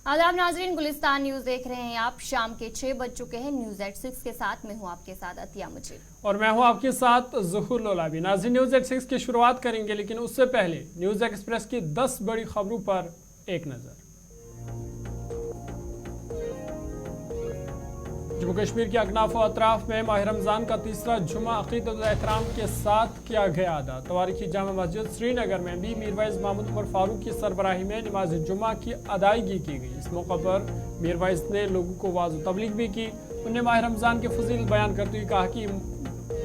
आदाब नाजरीन, गुलिस्तान न्यूज देख रहे हैं आप। शाम के 6 बज चुके हैं। न्यूज एट 6 के साथ मैं हूं आपके साथ अतिया मुजीब और मैं हूं आपके साथ ज़ुहूर लोलाबी। नाज़रीन, न्यूज एट 6 की शुरुआत करेंगे, लेकिन उससे पहले न्यूज एक्सप्रेस की 10 बड़ी खबरों पर एक नजर। जम्मू कश्मीर के अकनाफ और अतराफ में माह रमज़ान का तीसरा जुमा अक़ीदत और एहतराम के साथ किया गया अदा। तवारीखी जामा मस्जिद श्रीनगर में भी मीरवाइज महमूद उमर फारूक की सरबराही में नमाज जुमा की अदायगी की गई। इस मौका पर मीरवाइज ने लोगों को वाज़ तबलीग भी की। उन्हें माह रमज़ान के फजील बयान करते हुए कहा कि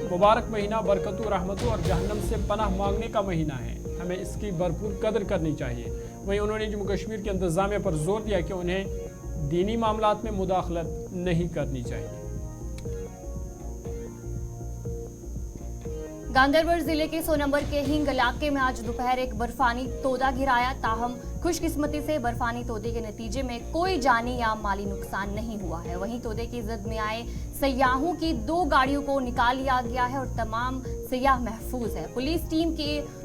मुबारक महीना बरकतों, रहमतों और जहन्नम से पनाह मांगने का महीना है, हमें इसकी भरपूर कदर करनी चाहिए। वहीं उन्होंने जम्मू कश्मीर के इंतजामिया पर जोर दिया कि उन्हें दीनी मामलात में मुदाखलत नहीं करनी चाहिए। गांधरबल जिले के सोनंबर के हिंग इलाके में आज दोपहर एक बर्फानी तोदा गिराया। ताहम खुशकिस्मती से बर्फानी तोदे के नतीजे में कोई जानी या माली नुकसान नहीं हुआ है। वहीं तोदे की जद में आए सयाहों की 2 गाड़ियों को निकाल लिया गया है और तमाम सयाह महफूज है। पुलिस टीम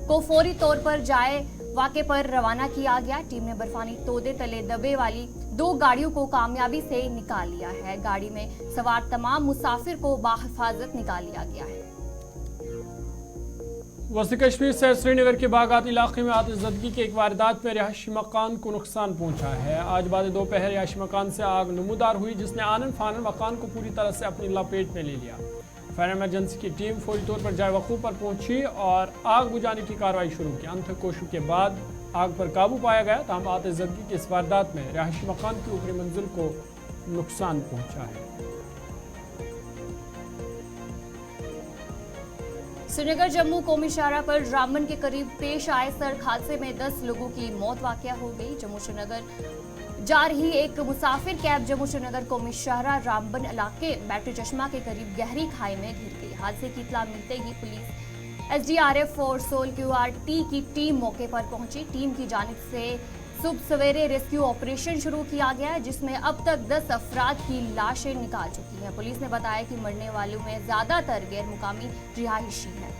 को फौरी तौर पर जाए वाक़े पर रवाना किया गया। टीम ने बर्फानी तोदे तले दबे वाली 2 गाड़ियों को कामयाबी से निकाल लिया है। गाड़ी में सवार तमाम मुसाफिर को बाहिफाजत निकाल लिया गया है। वसी कश्मीर से श्रीनगर के बागात इलाके में आतिशज़दगी की एक वारदात में रिहायशी मकान को नुकसान पहुंचा है। आज बाद दोपहर रिहायशी मकान से आग नमूदार हुई, जिसने आनन फानन मकान को पूरी तरह से अपनी लपेट में ले लिया। फायर इमरजेंसी की टीम फौरी तौर पर जाए वक़ूफ़ पर पहुंची और आग बुझाने की कार्रवाई शुरू की। अंत कोशिशों के बाद आग पर काबू पाया गया। तमाम आतिशज़दगी की इस वारदात में रिहायशी मकान की ऊपरी मंजिल को नुकसान पहुंचा है। श्रीनगर जम्मू कौमी शाहराह पर रामबन के करीब पेश आए सड़क हादसे में 10 लोगों की मौत वाक़या हो गई। जम्मू श्रीनगर जा रही एक मुसाफिर कैब जम्मू श्रीनगर कौमी शाहराह रामबन इलाके बैटरी चश्मा के करीब गहरी खाई में गिर गई। हादसे की इत्तला मिलते ही पुलिस, SDRF और सोल QRT की टीम मौके पर पहुंची। टीम की जानिब से सुबह सवेरे रेस्क्यू ऑपरेशन शुरू किया गया है, जिसमें अब तक 10 अफराद की लाशें निकाल चुकी हैं। पुलिस ने बताया कि मरने वालों में ज्यादातर गैर मुकामी रिहायशी हैं।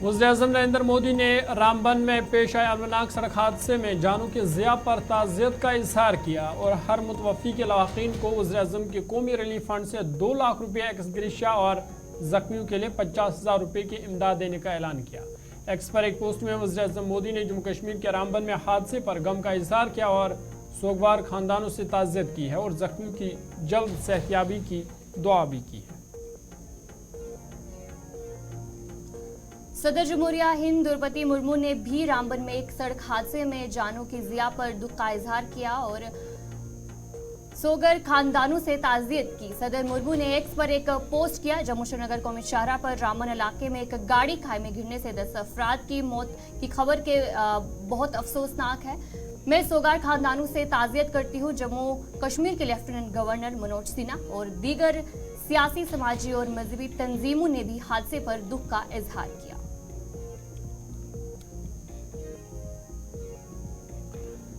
वज़ीर-ए-आज़म नरेंद्र मोदी ने रामबन में पेश आए अमरनाक सड़क हादसे में जानों के ज़िया पर ताज़ियत का इजहार किया और हर मुतवफ़ी के लवाक़ीन को वज़ीर-ए-आज़म के कौमी रिलीफ फंड से 2 लाख रुपये एक्स ग्रेशिया और जख्मियों के लिए 50,000 रुपये की इमदाद देने का ऐलान किया। एक्स पर एक पोस्ट में वज़ीर-ए-आज़म मोदी ने जम्मू कश्मीर के रामबन में हादसे पर गम का इजहार किया और सोगवार खानदानों से ताज़ियत की है और जख्मियों की जल्द सेहतयाबी की दुआ भी की है। सदर जमहूरिया हिंद द्रौपदी मुर्मू ने भी रामबन में एक सड़क हादसे में जानों की ज़िया पर दुख का इजहार किया और सोगर खानदानों से ताज़ियत की। सदर मुर्मू ने एक्स पर एक पोस्ट किया। जम्मू श्रीनगर कौमी शाहराह पर रामबन इलाके में एक गाड़ी खाई में गिरने से 10 अफराद की मौत की खबर के बहुत अफसोसनाक है। मैं सोगार खानदानों से ताज़ियत करती हूँ। जम्मू कश्मीर के लेफ्टिनेंट गवर्नर मनोज सिन्हा और दीगर सियासी, समाजी और मजहबी तंजीमों ने भी हादसे पर दुख का इजहार किया।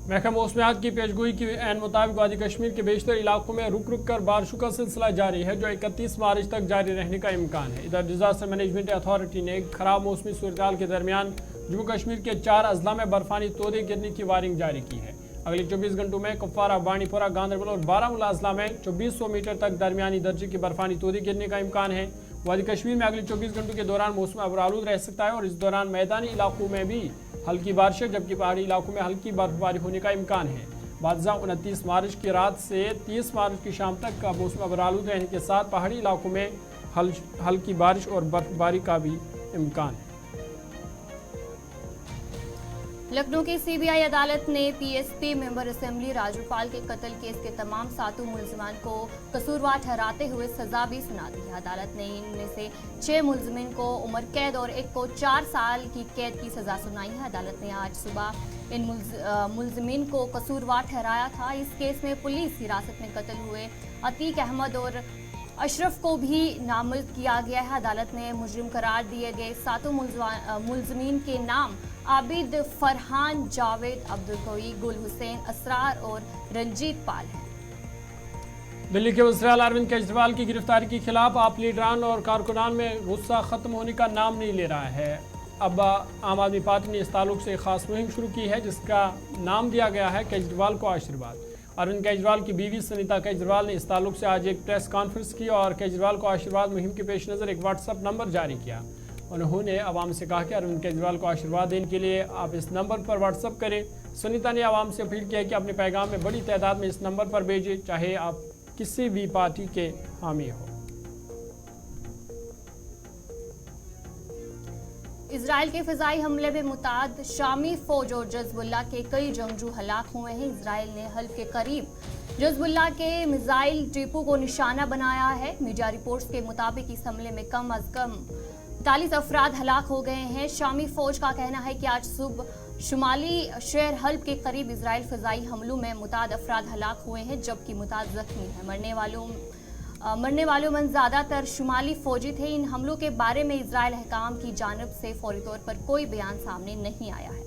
महकमा मौसमियात की पेशगोई की एन मुताबिक वादी कश्मीर के बेशतर इलाकों में रुक रुक कर बारिशों का सिलसिला जारी है, जो 31 मार्च तक जारी रहने का इम्कान है। इधर डिजास्टर मैनेजमेंट अथॉरिटी ने खराब मौसमी सूरत के दरमियान जम्मू कश्मीर के 4 अजला में बर्फानी तोदे गिरने की वार्निंग जारी की है। अगले 24 घंटों में कुपवारा, बानीपुरा, गांधरबल और बारामूला अजला में 2400 मीटर तक दरमियानी दर्जे की बर्फानी तोदे गिरने का इम्कान है। वादी कश्मीर में अगले 24 घंटों के दौरान मौसम अबरालूद रह सकता है और इस दौरान मैदानी इलाकों में भी हल्की बारिशें, जबकि पहाड़ी इलाकों में हल्की बर्फबारी होने का इम्कान है। बादशाह 29 मार्च की रात से 30 मार्च की शाम तक का मौसम अबरालूद रहने के साथ पहाड़ी इलाकों में हल्की बारिश और बर्फबारी का भी इम्कान है। लखनऊ की CBI अदालत ने PSP मेंबर असेंबली राजूपाल के कत्ल केस के तमाम 7 मुलजमान को कसूरवार ठहराते हुए सजा भी सुना दी है। अदालत ने इनमें से 6 मुलजमिन को उम्र कैद और एक को 4 साल की कैद की सजा सुनाई है। अदालत ने आज सुबह इन मुलजमिन को कसूरवार ठहराया था। इस केस में पुलिस हिरासत में कत्ल हुए अतीक अहमद और अशरफ को भी नामजद किया गया है। अदालत ने मुजरिम करार दिए गए 7 मुलजमीन के नाम आबिद, फरहान, जावेद, अब्दुल कोई, गुल हुसैन, असरार और रंजीत पाल है। दिल्ली के वज़ीर आला अरविंद केजरीवाल की गिरफ्तारी के खिलाफ आप लीडरान और कारकुनान में गुस्सा खत्म होने का नाम नहीं ले रहा है। अब आम आदमी पार्टी ने इस ताल्लुक से एक खास मुहिम शुरू की है जिसका नाम दिया गया है केजरीवाल को आशीर्वाद। अरविंद केजरीवाल की बीवी सुनीता केजरीवाल ने इस ताल्लुक से आज एक प्रेस कॉन्फ्रेंस की और केजरीवाल को आशीर्वाद मुहिम के पेश नज़र एक व्हाट्सएप नंबर जारी किया। उन्होंने आवाम से कहा कि अरविंद केजरीवाल को आशीर्वाद देने के लिए आप इस नंबर पर व्हाट्सएप करें। सुनीता ने आवाम से अपील किया कि अपने पैगाम में बड़ी तादाद में इस नंबर पर भेजें, चाहे आप किसी भी पार्टी के हामी हो। इजराइल के फिजाई हमले में मुताद शामी फौज और जज़बुल्लाह के कई जंगजू हलाक हुए हैं। इजराइल ने हल्फ के करीब जज़बुल्लाह के मिसाइल डिपो को निशाना बनाया है। मीडिया रिपोर्ट्स के मुताबिक इस हमले में कम अज कम 40 अफराद हलाक हो गए हैं। शामी फौज का कहना है कि आज सुबह शुमाली शहर हल्फ के करीब इजराइल फिजाई हमलों में मुताद अफराद हलाक हुए हैं, जबकि मुताद जख्मी हैं। मरने वालों में ज़्यादातर शुमाली फौजी थे। इन हमलों के बारे में इजराइल हकाम की जानिब से फौरी तौर पर कोई बयान सामने नहीं आया है।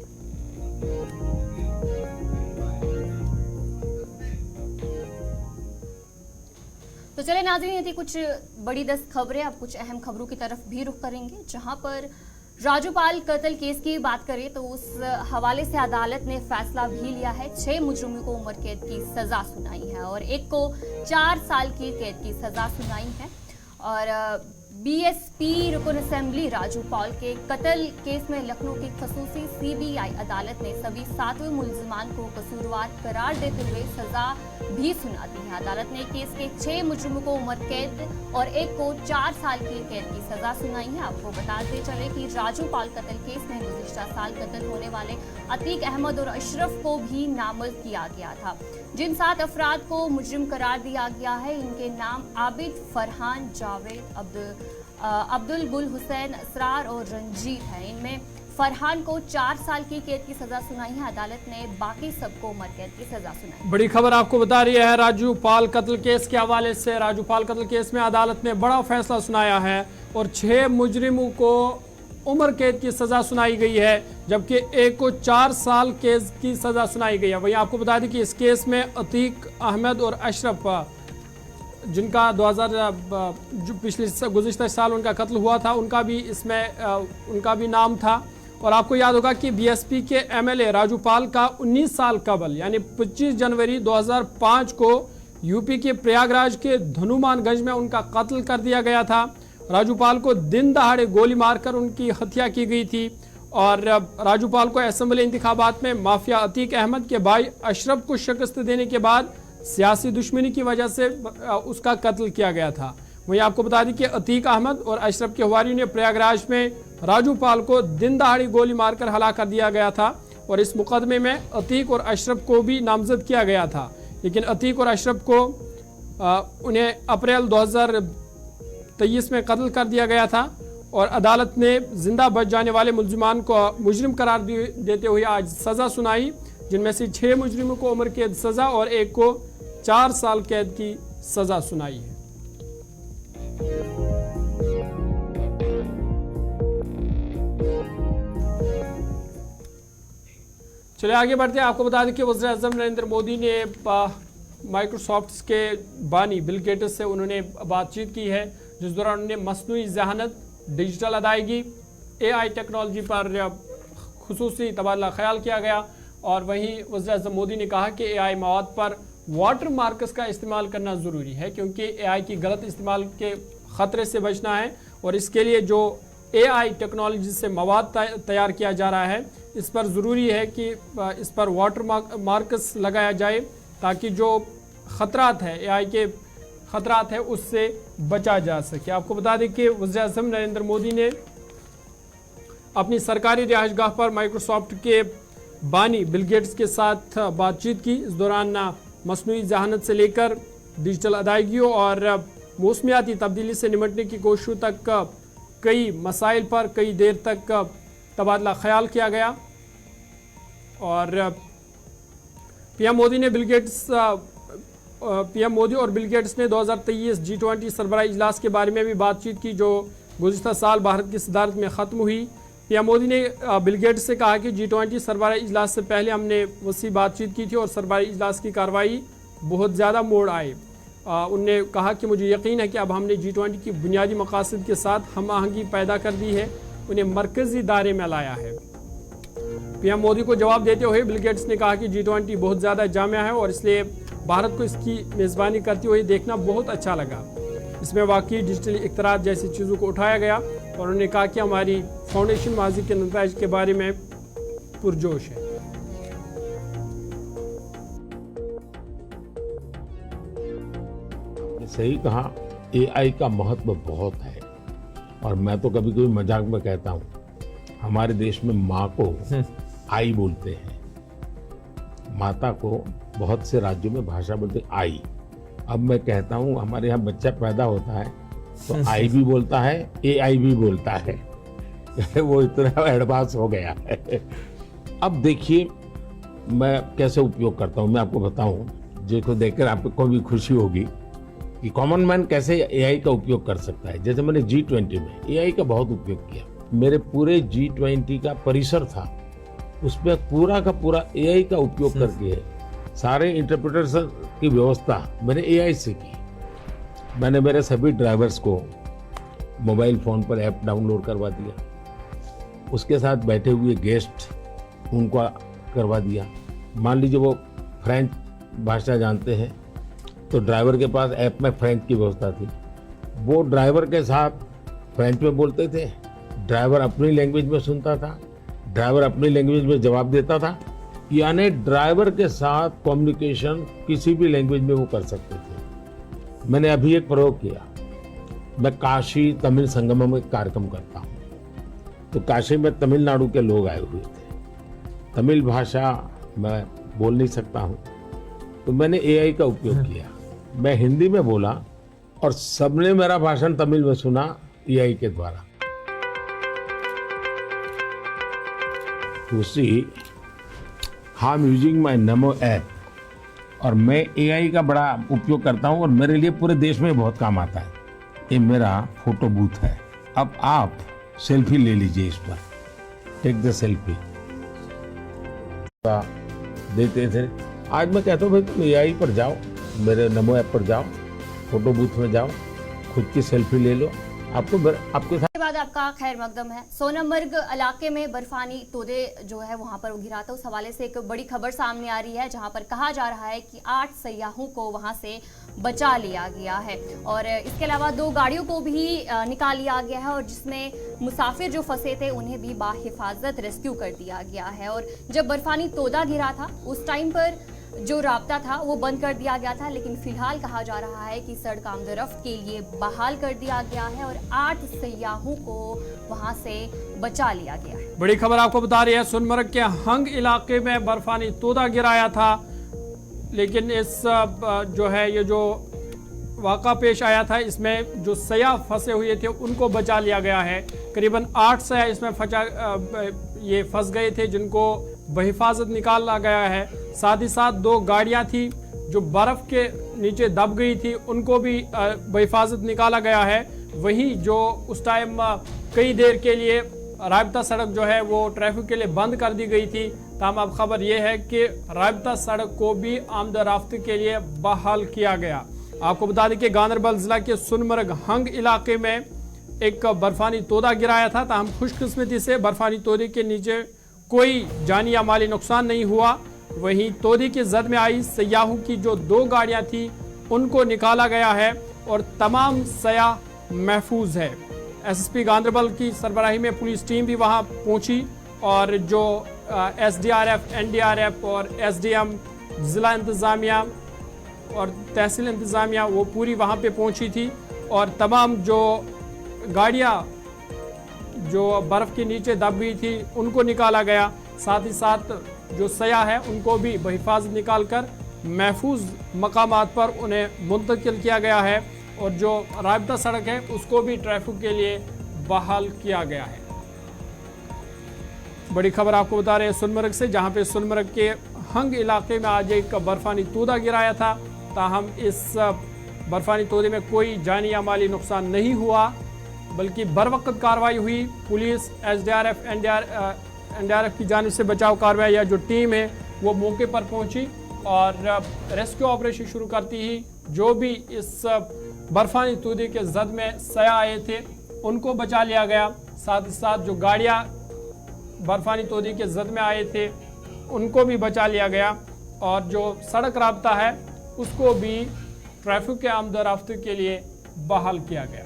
तो चले नाज़रीन, ये थी कुछ बड़ी 10 खबरें। अब कुछ अहम खबरों की तरफ भी रुख करेंगे। जहां पर राजूपाल कत्ल केस की बात करें तो उस हवाले से अदालत ने फैसला भी लिया है। 6 मुजरिमों को उम्र कैद की सजा सुनाई है और एक को 4 साल की कैद की सजा सुनाई है। और बीएसपी रुकन असेंबली राजूपाल के कत्ल केस में लखनऊ की खसूसी सीबीआई अदालत ने सभी 7वें मुलजिमान को कसूरवार करार देते हुए सजा भी सुना दी है। अदालत ने केस के 6 मुजरिमों को उम्र कैद और एक को 4 साल की कैद की सजा सुनाई है। आपको बताते चले कि राजूपाल कत्ल केस में गुज़िश्ता साल कत्ल होने वाले अतीक अहमद और अशरफ को भी नामजद किया गया था। जिन 7 अफराद को मुजरिम करार दिया गया है, इनके नाम आबिद, फरहान, जावेद, अब्दुल गुल हुसैन, असरार और रंजीत है। इनमें फरहान को 4 साल की कैद की सजा सुनाई है। अदालत ने बाकी सबको उम्र कैद की सजा सुनाई। बड़ी खबर आपको बता रही है राजूपाल कत्ल केस के हवाले से। राजूपाल कत्ल केस में अदालत ने बड़ा फैसला सुनाया है और 6 मुजरिमों को उम्र कैद की सजा सुनाई गई है, जबकि एक को 4 साल कैद की सजा सुनाई गई है। वहीं आपको बता दें कि इस केस में अतीक अहमद और अशरफ, जिनका 2000 जो पिछले गुज़िश्ता साल उनका कत्ल हुआ था, उनका भी इसमें उनका भी नाम था। और आपको याद होगा कि बीएसपी के एमएलए राजूपाल का 19 साल कबल यानी 25 जनवरी 2005 को यूपी के प्रयागराज के धनुमानगंज में उनका कत्ल कर दिया गया था। राजूपाल को दिन दहाड़े गोली मारकर उनकी हत्या की गई थी। और राजूपाल को असेंबली इंतखाबात में माफिया अतीक अहमद के भाई अशरफ को शिकस्त देने के बाद सियासी दुश्मनी की वजह से उसका कत्ल किया गया था। वहीं आपको बता दें कि अतीक अहमद और अशरफ के हवारियों ने प्रयागराज में राजूपाल को दिन दहाड़ी गोली मारकर हलाक कर दिया गया था। और इस मुकदमे में अतीक और अशरफ को भी नामजद किया गया था, लेकिन अतीक और अशरफ को उन्हें अप्रैल 2023 में कत्ल कर दिया गया था। और अदालत ने जिंदा बच जाने वाले मुलजिमान को मुजरिम करार देते हुए आज सज़ा सुनाई, जिनमें से 6 मुजरिमों को उम्र कैद सज़ा और एक को 4 साल कैद की सज़ा सुनाई है। चलिए आगे बढ़ते हैं। आपको बता दें कि वज़ीर-ए-आज़म नरेंद्र मोदी ने माइक्रोसॉफ्ट के बानी बिल गेट्स से उन्होंने बातचीत की है, जिस दौरान उन्होंने मसनूई ज़हानत, डिजिटल अदायगी, AI टेक्नोलॉजी पर खुसूसी तबादला ख्याल किया गया। और वहीं वज़ीर-ए-आज़म मोदी ने कहा कि AI मवाद पर वाटर मार्क्स का इस्तेमाल करना ज़रूरी है, क्योंकि AI की गलत इस्तेमाल के ख़तरे से बचना है। और इसके लिए जो AI टेक्नोलॉजी से मवाद तैयार किया जा रहा है, इस पर ज़रूरी है कि इस पर वाटर मार्क्स लगाया जाए, ताकि जो ख़तरात है, AI के ख़तरात है, उससे बचा जा सके। आपको बता दें कि वज़ीर-ए-आज़म नरेंद्र मोदी ने अपनी सरकारी रिहाइशगाह पर माइक्रोसॉफ्ट के बानी बिल गेट्स के साथ बातचीत की। इस दौरान मसनूई ज़हानत से लेकर डिजिटल अदायगियों और मौसमियाती तब्दीली से निपटने की कोशिशों तक कई मसाइल पर कई देर तक तबादला ख्याल किया गया। और पीएम मोदी और बिल गेट्स ने 2023 G20 सरबराह इजलास के बारे में भी बातचीत की, जो गुज़िश्ता साल भारत की सदारत में ख़त्म हुई। पीएम मोदी ने बिल गेट्स से कहा कि G20 सरबराह इजलास से पहले हमने वसी बातचीत की थी और सरबराह इजलास की कार्रवाई बहुत ज़्यादा मोड़ आए। उनने कहा कि मुझे यकीन है कि अब हमने G20 की बुनियादी मकासद के साथ हम आहंगी पैदा कर दी है। उन्हें मरकजी दायरे में लाया है। पीएम मोदी को जवाब देते हुए बिल गेट्स ने कहा कि G20 बहुत ज़्यादा जामिया है और इसलिए भारत को इसकी मेज़बानी करते हुए देखना बहुत अच्छा लगा। इसमें वाकई डिजिटल इख्तियार जैसी चीज़ों को उठाया गया और उन्होंने कहा कि हमारी फाउंडेशन माजी के नताइज के बारे में पुरजोश है। सही कहा, AI का महत्व बहुत है और मैं तो कभी कभी मजाक में कहता हूँ, हमारे देश में माँ को आई बोलते हैं, माता को बहुत से राज्यों में भाषा बोलते हैं आई। अब मैं कहता हूँ हमारे यहाँ बच्चा पैदा होता है तो आई भी बोलता है, AI भी बोलता है। वो इतना एडवांस हो गया है। अब देखिए मैं कैसे उपयोग करता हूँ, मैं आपको बताऊँ, जिसको देखकर आपको भी खुशी होगी कि कॉमन मैन कैसे AI का उपयोग कर सकता है। जैसे मैंने G20 में AI का बहुत उपयोग किया। मेरे पूरे G20 का परिसर था, उसमें पूरा का पूरा AI का उपयोग करके सारे इंटरप्रिटेशन की व्यवस्था मैंने AI से की। मैंने मेरे सभी ड्राइवर्स को मोबाइल फ़ोन पर ऐप डाउनलोड करवा दिया, उसके साथ बैठे हुए गेस्ट उनको करवा दिया। मान लीजिए वो फ्रेंच भाषा जानते हैं तो ड्राइवर के पास ऐप में फ्रेंच की व्यवस्था थी, वो ड्राइवर के साथ फ्रेंच में बोलते थे, ड्राइवर अपनी लैंग्वेज में सुनता था, ड्राइवर अपनी लैंग्वेज में जवाब देता था। यानी ड्राइवर के साथ कम्युनिकेशन किसी भी लैंग्वेज में वो कर सकते थे। मैंने अभी एक प्रयोग किया, मैं काशी तमिल संगम में कार्यक्रम करता हूँ, तो काशी में तमिलनाडु के लोग आए हुए थे, तमिल भाषा मैं बोल नहीं सकता हूँ, तो मैंने AI का उपयोग किया। मैं हिंदी में बोला और सबने मेरा भाषण तमिल में सुना AI के द्वारा। दूसरी, I am using my NaMo app और मैं AI का बड़ा उपयोग करता हूं और मेरे लिए पूरे देश में बहुत काम आता है। ये मेरा फोटो बूथ है। अब आप सेल्फी ले लीजिए, इस पर टेक द सेल्फी देते थे। आज मैं कहता हूँ भाई तुम AI पर जाओ, मेरे नमो ऐप पर जाओ, फोटो बूथ में जाओ, खुद की सेल्फी ले लो, आपके साथ। बाद आपका खैर मकदम है। सोनमर्ग इलाके में बर्फानी तोदे जो है वहां पर गिरा था, उस हवाले से एक बड़ी खबर सामने आ रही है जहां पर कहा जा रहा है कि 8 सयाहों को वहां से बचा लिया गया है और इसके अलावा 2 गाड़ियों को भी निकाल लिया गया है और जिसमें मुसाफिर जो फंसे थे उन्हें भी बाहिफाजत रेस्क्यू कर दिया गया है। और जब बर्फानी तोदा गिरा था उस टाइम पर जो राब्ता था वो बंद कर दिया गया था, लेकिन फिलहाल कहा जा रहा है कि सड़क आमदरफ्त के लिए बहाल कर दिया गया है और 8 सयाहों को वहां से बचा लिया गया है। बड़ी खबर आपको बता रही है, सोनमर्ग के हंग इलाके में बर्फानी तोदा गिराया था, लेकिन इस जो है ये जो वाक़ा पेश आया था इसमें जो सयाह फंसे हुए थे उनको बचा लिया गया है। करीबन 8 सयाह इसमें ये फंस गए थे जिनको बहिफाजत निकाला गया है। साथ ही साथ 2 गाड़ियां थी जो बर्फ के नीचे दब गई थी, उनको भी बहिफाजत निकाला गया है। वहीं जो उस टाइम कई देर के लिए राबता सड़क जो है वो ट्रैफिक के लिए बंद कर दी गई थी, तमाम अब खबर यह है कि राबता सड़क को भी आमद-रफ्त के लिए बहाल किया गया। आपको बता दें कि गांधरबल जिला के सोनमर्ग हंग इलाके में एक बर्फानी तोदा गिराया था, ताहम खुशकिस्मती से बर्फानी तोदे के नीचे कोई जानी या माली नुकसान नहीं हुआ। वहीं तोदे की जद में आई सयाहों की जो 2 गाड़ियां थी उनको निकाला गया है और तमाम सयाह महफूज है। SSP गांधरबल की सरबराही में पुलिस टीम भी वहां पहुंची और जो SDRF, NDRF और SDM जिला इंतज़ामिया और तहसील इंतज़ामिया वो पूरी वहां पे पहुंची थी और तमाम जो गाड़ियां जो बर्फ़ के नीचे दब गई थी उनको निकाला गया। साथ ही साथ जो सयाह है उनको भी बहिफाजत निकाल कर महफूज मकामात पर उन्हें मुंतकिल किया गया है और जो राबता सड़क है उसको भी ट्रैफिक के लिए बहाल किया गया है। बड़ी खबर आपको बता रहे हैं सोनमर्ग से, जहां पे सोनमर्ग के हंग इलाके में आज एक बर्फानी तोदा गिराया था, ताहम इस बर्फानी तोदे में कोई जानी या माली नुकसान नहीं हुआ, बल्कि बर वक्त कार्रवाई हुई। पुलिस, SDRF, NDRF की जानिब से बचाव कार्रवाई या जो टीम है वो मौके पर पहुंची और रेस्क्यू ऑपरेशन शुरू करती ही जो भी इस बर्फानी तोदे के जद में सयाह आए थे उनको बचा लिया गया। साथ ही साथ जो गाड़ियां बर्फानी तोदी के जद में आए थे उनको भी बचा लिया गया और जो सड़क राब्ता है उसको भी ट्रैफिक के आमदोरफ्त के लिए बहाल किया गया।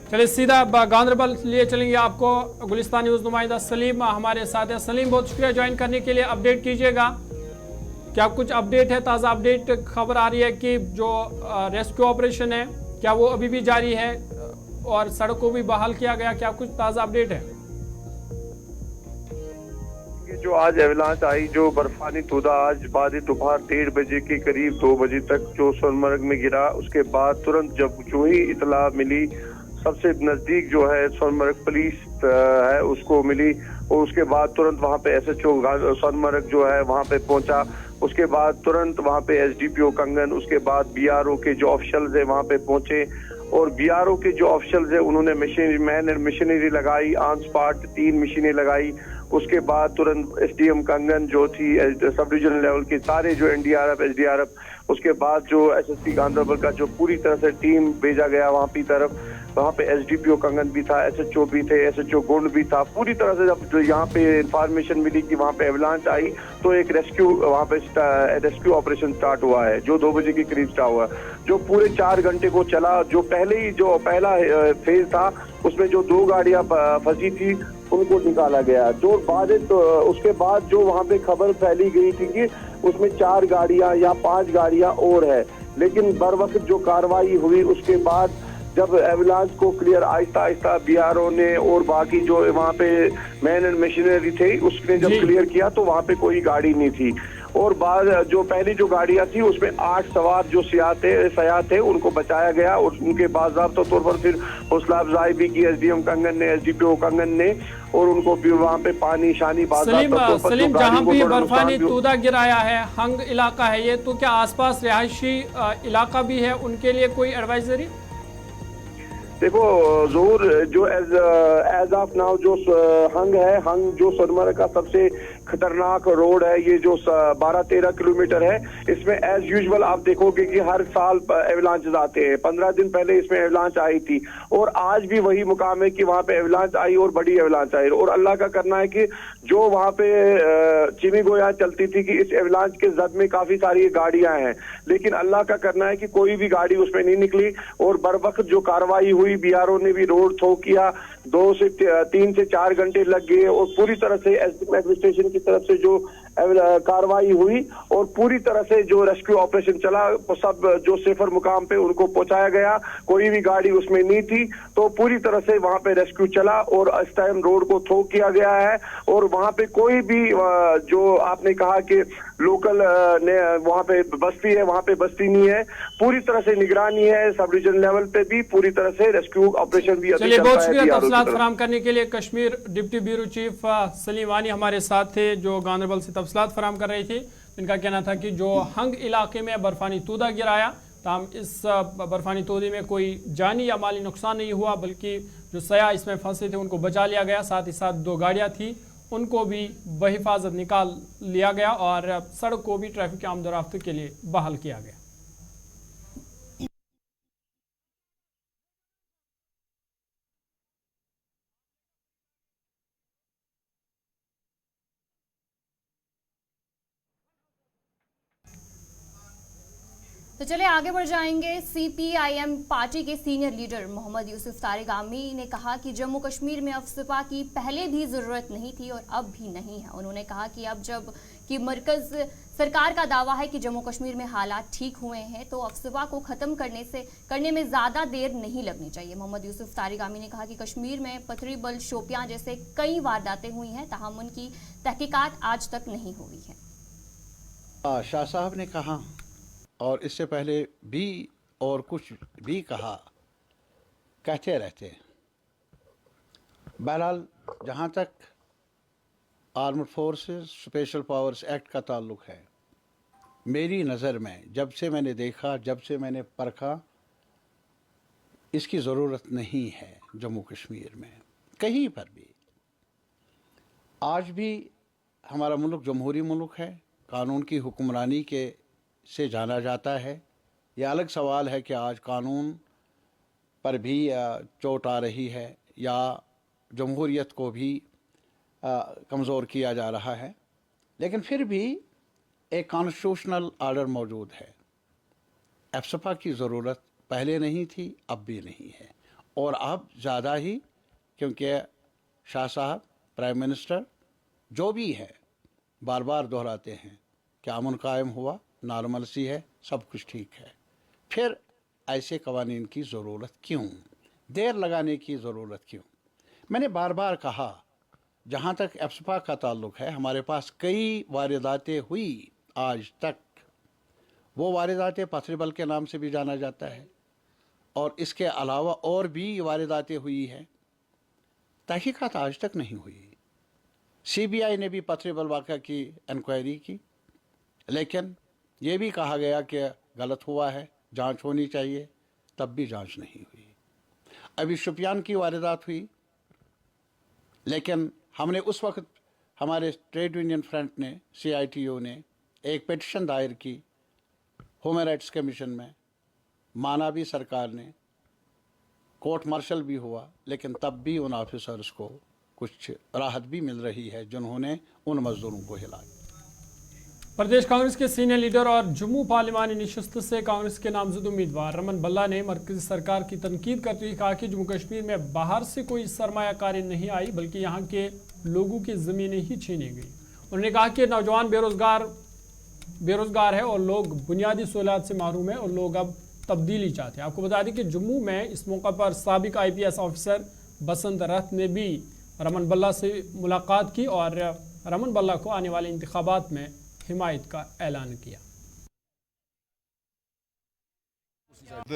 चलिए सीधा गांधरबल लिए चलेंगे। आपको गुलिस्तान न्यूज नुमाइंदा सलीम हमारे साथ है। सलीम, बहुत शुक्रिया ज्वाइन करने के लिए। अपडेट कीजिएगा, क्या कुछ अपडेट है, ताज़ा अपडेट खबर आ रही है कि जो रेस्क्यू ऑपरेशन है क्या वो अभी भी जारी है और सड़क को भी बहाल किया गया? क्या कुछ ताज़ा अपडेट है? जो आज एवलांच आई, जो बर्फानी तोदा आज बाद दोपहर 1:30 बजे के करीब 2 बजे तक जो सोनमर्ग में गिरा, उसके बाद तुरंत जब जो ही इतला मिली, सबसे नजदीक जो है सोनमर्ग पुलिस है उसको मिली और उसके बाद तुरंत वहां पे SHO सोनमर्ग जो है वहां पे पहुंचा। उसके बाद तुरंत वहां पे SDPO कंगन, उसके बाद BRO के जो ऑफिशियल्स है वहां पे पहुंचे और BRO के जो ऑफिशियल्स है उन्होंने मशीनरी लगाई, ऑन स्पॉट 3 मशीनें लगाई। उसके बाद तुरंत SDM कंगन जो थी सब डिविजन लेवल के सारे जो NDRF SDRF, उसके बाद जो SSP गांधरबल का जो पूरी तरह से टीम भेजा गया वहां की तरफ। वहाँ पे SDPO कंगन भी था, SHO भी थे, SHO गुंड भी था। पूरी तरह से जब यहाँ पे इंफॉर्मेशन मिली कि वहाँ पे एवलांच आई तो एक वहाँ पे रेस्क्यू ऑपरेशन स्टार्ट हुआ है जो 2 बजे के करीब स्टार्ट हुआ, जो पूरे 4 घंटे को चला। जो पहला फेज था उसमें जो 2 गाड़ियां फंसी थी उनको निकाला गया। जो बाद तो उसके बाद जो वहाँ पे खबर फैली गई थी कि उसमें 4 गाड़ियां या 5 गाड़ियां और है, लेकिन बर वक्त जो कार्रवाई हुई उसके बाद जब एवलांच को क्लियर आहिस्ता आहिस्ता BRO ने और बाकी जो वहाँ पे मैन एंड मशीनरी थे उसने जब क्लियर किया तो वहाँ पे कोई गाड़ी नहीं थी। और बाद जो पहली जो गाड़ियां थी उसमें 8 सवार जो सयाह थे उनको बचाया गया और उनके बाज़ाब्ता तौर पर फिर हौसला अफजाई भी की SDM कंगन ने, SDPO कंगन ने, और उनको भी वहाँ पे पानी शानी सलीम, जहाँ भी बर्फानी तोदा गिराया है हंग इलाका है ये, तो क्या आसपास रिहायशी इलाका भी है, उनके लिए कोई एडवाइजरी? देखो जोर जो एज ऑफ नाउ जो हंग जो सोनमर्ग का सबसे खतरनाक रोड है, ये जो 12-13 किलोमीटर है, इसमें एज यूजुअल आप देखोगे कि हर साल एवलांचेस आते हैं। 15 दिन पहले इसमें एवलांच आई थी और आज भी वही मुकाम है कि वहाँ पे एवलांच आई और बड़ी एवलांच आई। और अल्लाह का करना है कि जो वहाँ पे चिमी गोया चलती थी कि इस एवलांच के जद में काफी सारी गाड़ियां हैं, लेकिन अल्लाह का करना है कि कोई भी गाड़ी उसमें नहीं निकली और बर वक्त जो कार्रवाई हुई, BRO ने भी रोड थो किया, 3 से 4 घंटे लग गए और पूरी तरह से एडमिनिस्ट्रेशन की तरफ से जो कार्रवाई हुई और पूरी तरह से जो रेस्क्यू ऑपरेशन चला, सब जो सेफर मुकाम पे उनको पहुंचाया गया। कोई भी गाड़ी उसमें नहीं थी, तो पूरी तरह से वहां पे रेस्क्यू चला और इस टाइम रोड को थो किया गया है। और वहां पे कोई भी जो आपने कहा कि लोकल ने वहां पे बस्ती है, वहां पे बस्ती नहीं है, पूरी तरह से निगरानी है। सब डिवीजन लेवल पे भी पूरी तरह से रेस्क्यू ऑपरेशन भी चलिए, बहुत शुक्रिया तफसीलात फराहम करने के लिए। Kashmir deputy bureau chief Salim वानी हमारे साथ थे जो गांधरबल से तफसीलात फराहम कर रही थी। इनका कहना था कि जो हंग इलाके में बर्फानी तोदा गिराया, ताहम इस बर्फानी तोदे में कोई जानी या माली नुकसान नहीं हुआ, बल्कि जो सयाह इसमें फंसे थे उनको बचा लिया गया। साथ ही साथ 2 गाड़ियां थी उनको भी बहिफाजत निकाल लिया गया और सड़क को भी ट्रैफिक के आमदोरफ्त के लिए बहाल किया गया। तो चलिए आगे बढ़ जाएंगे। CPIM पार्टी के सीनियर लीडर मोहम्मद यूसुफ तारिगामी ने कहा कि जम्मू कश्मीर में अफसपा की पहले भी ज़रूरत नहीं थी और अब भी नहीं है। उन्होंने कहा कि अब जब कि मरकज़ सरकार का दावा है कि जम्मू कश्मीर में हालात ठीक हुए हैं तो अफसपा को ख़त्म करने में ज़्यादा देर नहीं लगनी चाहिए। मोहम्मद यूसुफ तारिगामी ने कहा कि कश्मीर में पथरी बल शोपियां जैसे कई वारदातें हुई हैं, ताहम उनकी तहकीकात आज तक नहीं हुई है। शाह साहब ने कहा और इससे पहले भी और कुछ भी कहा, कहते रहते हैं। बहरहाल जहाँ तक armed forces special powers act का ताल्लुक़ है, मेरी नज़र में जब से मैंने देखा, जब से मैंने परखा, इसकी ज़रूरत नहीं है जम्मू कश्मीर में कहीं पर भी। आज भी हमारा मुल्क जमहूरी मुल्क है, कानून की हुक्मरानी के से जाना जाता है। यह अलग सवाल है कि आज कानून पर भी चोट आ रही है या जमहूरियत को भी कमज़ोर किया जा रहा है, लेकिन फिर भी एक कॉन्स्टिट्यूशनल ऑर्डर मौजूद है। एफसपा की ज़रूरत पहले नहीं थी, अब भी नहीं है, और अब ज़्यादा ही, क्योंकि शाह साहब प्राइम मिनिस्टर जो भी है बार बार दोहराते हैं कि अमन कायम हुआ, नॉर्मलसी है, सब कुछ ठीक है। फिर ऐसे कवानीन की ज़रूरत क्यों, देर लगाने की ज़रूरत क्यों? मैंने बार बार कहा, जहाँ तक एफसपा का ताल्लुक़ है, हमारे पास कई वारदातें हुई आज तक। वो वारदातें पथरीबल के नाम से भी जाना जाता है, और इसके अलावा और भी वारदातें हुई हैं। तहकीकात आज तक नहीं हुई। CBI ने भी पथरीबल वाक़या की इंक्वायरी की, लेकिन ये भी कहा गया कि गलत हुआ है, जांच होनी चाहिए, तब भी जांच नहीं हुई। अभी शुपियान की वारदात हुई, लेकिन हमने उस वक्त, हमारे ट्रेड यूनियन फ्रंट ने, CITU ने एक पिटिशन दायर की ह्यूमन राइट्स कमीशन में, माना भी सरकार ने, कोर्ट मार्शल भी हुआ, लेकिन तब भी उन ऑफिसर्स को कुछ राहत भी मिल रही है जिन्होंने उन मजदूरों को हिलाया। प्रदेश कांग्रेस के सीनियर लीडर और जम्मू पार्लिमानी नशिस्त से कांग्रेस के नामजद उम्मीदवार रमन बल्ला ने मरकजी सरकार की तनकीद करते हुए कहा कि जम्मू कश्मीर में बाहर से कोई सरमायाकारी नहीं आई, बल्कि यहाँ के लोगों की ज़मीनें ही छीनी गई। उन्होंने कहा कि नौजवान बेरोजगार है और लोग बुनियादी सहूलियात से महरूम है और लोग अब तब्दीली चाहते हैं। आपको बता दें कि जम्मू में इस मौका पर साबिक IPS ऑफिसर बसंत रथ ने भी रमन बल्ला से मुलाकात की और रमन बल्ला को आने वाले इंतखाबात में हिमायत का ऐलान किया।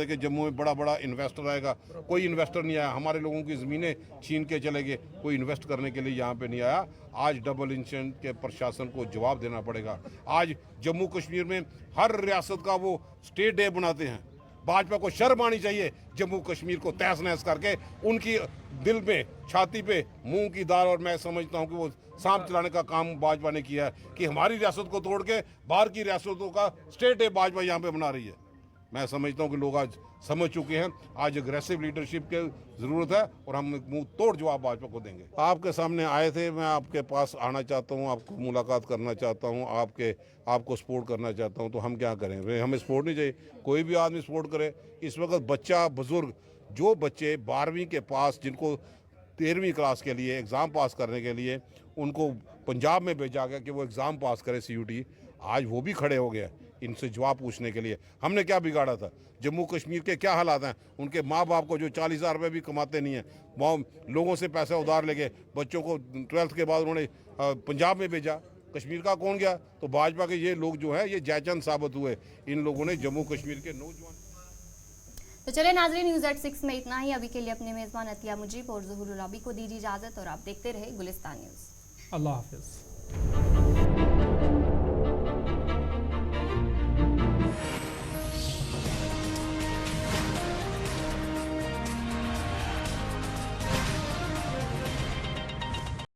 कि जम्मू में बड़ा बड़ा इन्वेस्टर आएगा, कोई इन्वेस्टर नहीं आया। हमारे लोगों की ज़मीनें छीन के चले गए, कोई इन्वेस्ट करने के लिए यहाँ पे नहीं आया। आज डबल इंजन के प्रशासन को जवाब देना पड़ेगा। आज जम्मू कश्मीर में हर रियासत का वो स्टेट डे बनाते हैं। भाजपा को शर्म आनी चाहिए जम्मू कश्मीर को तहस नहस करके, उनकी दिल में, छाती पे मूंग की दाल। और मैं समझता हूँ कि वो सांप चलाने का काम भाजपा ने किया है कि हमारी रियासत को तोड़ के बाहर की रियासतों का स्टेट डे भाजपा यहाँ पे बना रही है। मैं समझता हूँ कि लोग आज समझ चुके हैं, आज अग्रेसिव लीडरशिप की ज़रूरत है और हम मुंह तोड़ जवाब भाजपा को देंगे। आपके सामने आए थे, मैं आपके पास आना चाहता हूँ, आपको मुलाकात करना चाहता हूँ, आपको सपोर्ट करना चाहता हूँ। तो हम क्या करें? हमें सपोर्ट नहीं चाहिए, कोई भी आदमी सपोर्ट करे। इस वक्त बच्चा, बुजुर्ग, जो बच्चे 12वीं के पास, जिनको 13वीं क्लास के लिए एग्ज़ाम पास करने के लिए उनको पंजाब में भेजा गया कि वो एग्ज़ाम पास करे CUT, आज वो भी खड़े हो गए इनसे जवाब पूछने के लिए। हमने क्या बिगाड़ा था? जम्मू कश्मीर के क्या हालात हैं? उनके माँ बाप को जो 40,000 रुपये भी कमाते नहीं हैं, वो लोगों से पैसा उधार ले गए, बच्चों को 12th के बाद उन्होंने पंजाब में भेजा। कश्मीर का कौन गया? तो भाजपा के ये लोग जो है ये जयचंद साबित हुए। इन लोगों ने जम्मू कश्मीर के नौजवान। तो चले नाज़रीन, न्यूज़ एट 6 में इतना ही। अभी के लिए अपने मेज़बान अतिया मुजीब और ज़हूर रबी को दीजिए इजाज़त और आप देखते रहे गुलिस्तान न्यूज़। अल्लाह हाफिज़।